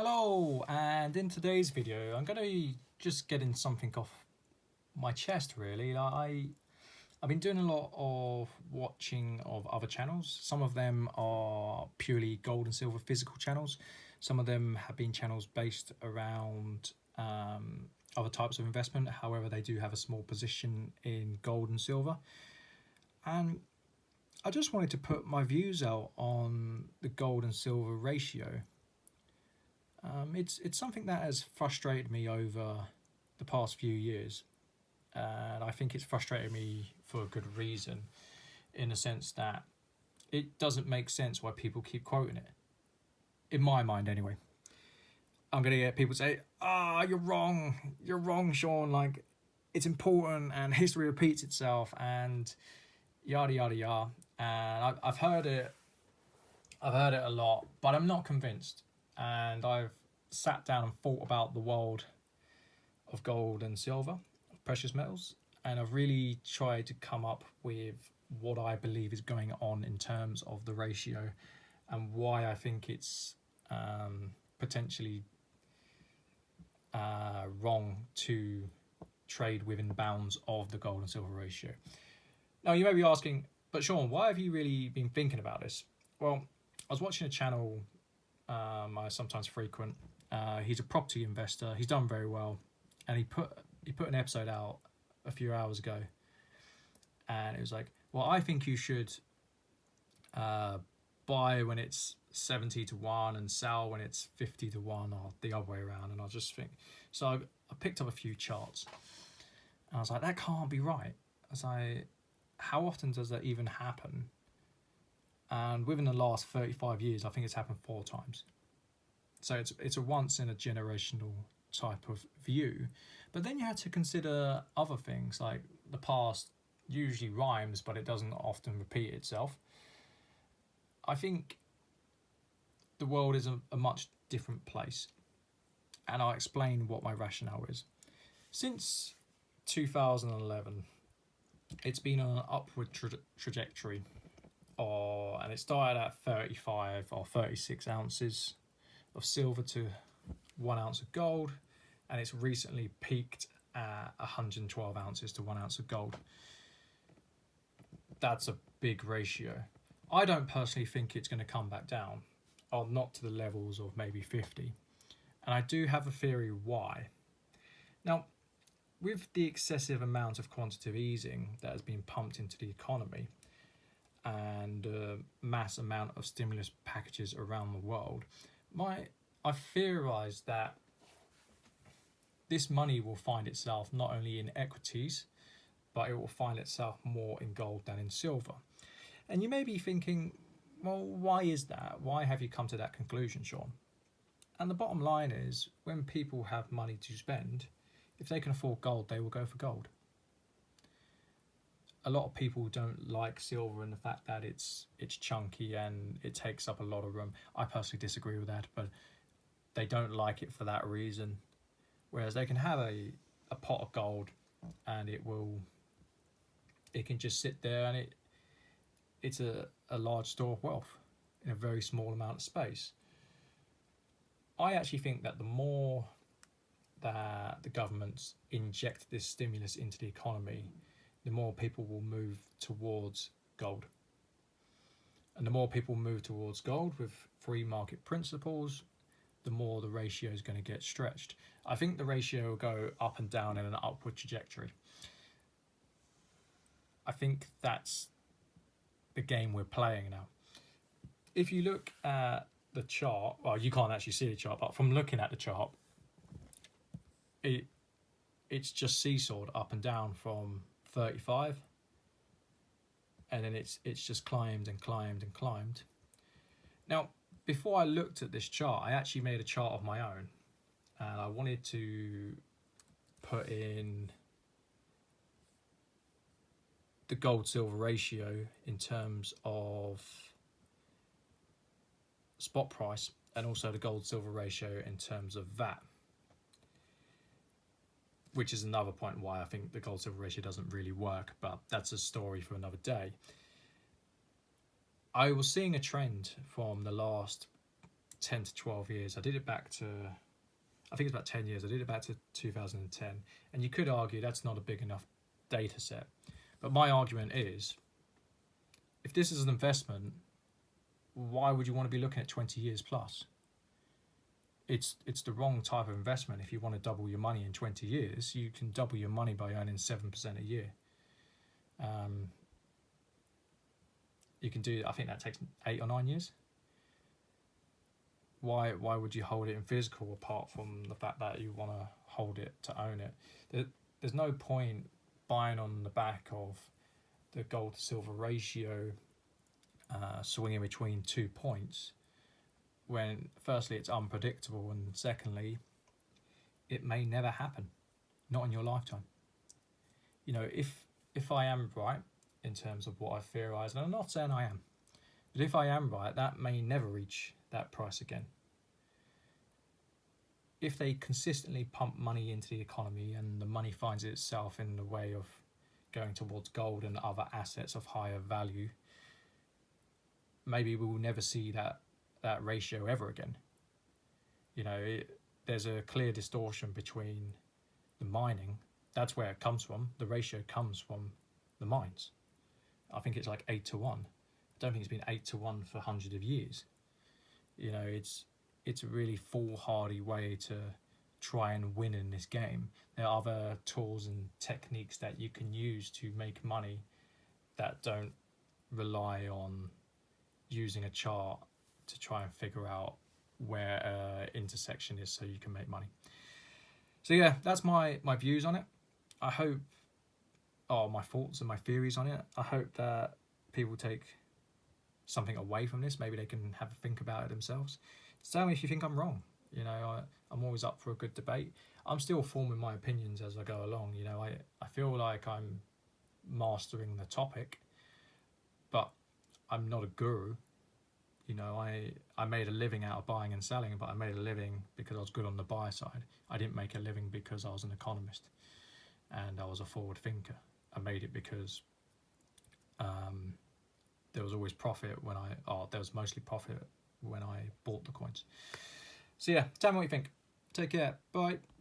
Hello, and in today's video I'm going to be just getting something off my chest really. I've been doing a lot of watching of other channels. Some of them are purely gold and silver physical channels. Some of them have been channels based around other types of investment. However, they do have a small position in gold and silver. And I just wanted to put my views out on the gold and silver ratio. It's something that has frustrated me over the past few years, and I think it's frustrated me for a good reason, in the sense that it doesn't make sense why people keep quoting it. In my mind, anyway. I'm gonna get people say, you're wrong, Sean. Like, it's important, and history repeats itself, and yada yada yada." And I've heard it a lot, but I'm not convinced. And I've sat down and thought about the world of gold and silver, precious metals, and I've really tried to come up with what I believe is going on in terms of the ratio and why I think it's potentially wrong to trade within bounds of the gold and silver ratio. Now, you may be asking, but Sean, why have you really been thinking about this? Well, I was watching a channel I sometimes frequent. He's a property investor. He's done very well, and he put an episode out a few hours ago, and it was like, well, I think you should buy when it's 70-1 and sell when it's 50-1, or the other way around. And I just think, so I picked up a few charts, and I was like, that can't be right. I was like, how often does that even happen? And within the last 35 years, I think it's happened 4 times. So it's a once in a generational type of view. But then you have to consider other things, like the past usually rhymes, but it doesn't often repeat itself. I think the world is a much different place. And I'll explain what my rationale is. Since 2011, it's been on an upward trajectory. And it started at 35 or 36 ounces of silver to 1 ounce of gold, and it's recently peaked at 112 ounces to 1 ounce of gold. That's a big ratio. I don't personally think it's going to come back down, or not to the levels of maybe 50, and I do have a theory why. Now, with the excessive amount of quantitative easing that has been pumped into the economy, and mass amount of stimulus packages around the world, I theorise that this money will find itself not only in equities, but it will find itself more in gold than in silver. And you may be thinking, well, why is that? Why have you come to that conclusion, Sean? And the bottom line is, when people have money to spend, if they can afford gold, they will go for gold. A lot of people don't like silver in the fact that it's chunky and it takes up a lot of room. I personally disagree with that, but they don't like it for that reason. Whereas they can have a pot of gold, and it can just sit there, and it's a large store of wealth in a very small amount of space. I actually think that the more that the governments inject this stimulus into the economy, the more people will move towards gold. And the more people move towards gold with free market principles, the more the ratio is going to get stretched. I think the ratio will go up and down in an upward trajectory. I think that's the game we're playing now. If you look at the chart, well, you can't actually see the chart, but from looking at the chart, it's just seesawed up and down from 35, and then it's just climbed and climbed and climbed. Now, before I looked at this chart, I actually made a chart of my own, and I wanted to put in the gold silver ratio in terms of spot price, and also the gold silver ratio in terms of VAT, which is another point why I think the gold silver ratio doesn't really work, but that's a story for another day. I was seeing a trend from the last 10 to 12 years. I did it back to, I think it's about 10 years. I did it back to 2010. And you could argue that's not a big enough data set. But my argument is, if this is an investment, why would you want to be looking at 20 years plus? It's the wrong type of investment. If you want to double your money in 20 years, you can double your money by earning 7% a year. You can do, I think that takes 8 or 9 years. Why would you hold it in physical apart from the fact that you want to hold it to own it? There's no point buying on the back of the gold to silver ratio swinging between 2 points when firstly it's unpredictable, and secondly it may never happen, not in your lifetime. You know, if I am right in terms of what I theorize, and I'm not saying I am, but if I am right, that may never reach that price again. If they consistently pump money into the economy and the money finds itself in the way of going towards gold and other assets of higher value, maybe we will never see that ratio ever again. You know, there's a clear distortion between the mining. That's where it comes from. The ratio comes from the mines. I think it's like 8 to 1. I don't think it's been 8 to 1 for hundreds of years. You know, it's a really foolhardy way to try and win in this game. There are other tools and techniques that you can use to make money that don't rely on using a chart to try and figure out where intersection is so you can make money. So yeah, that's my views on it. I hope, my thoughts and my theories on it. I hope that people take something away from this. Maybe they can have a think about it themselves. Tell me if you think I'm wrong. You know, I'm always up for a good debate. I'm still forming my opinions as I go along. You know, I feel like I'm mastering the topic, but I'm not a guru. You know, I made a living out of buying and selling, but I made a living because I was good on the buy side. I didn't make a living because I was an economist and I was a forward thinker. I made it because there was always profit there was mostly profit when I bought the coins. So yeah, tell me what you think. Take care. Bye.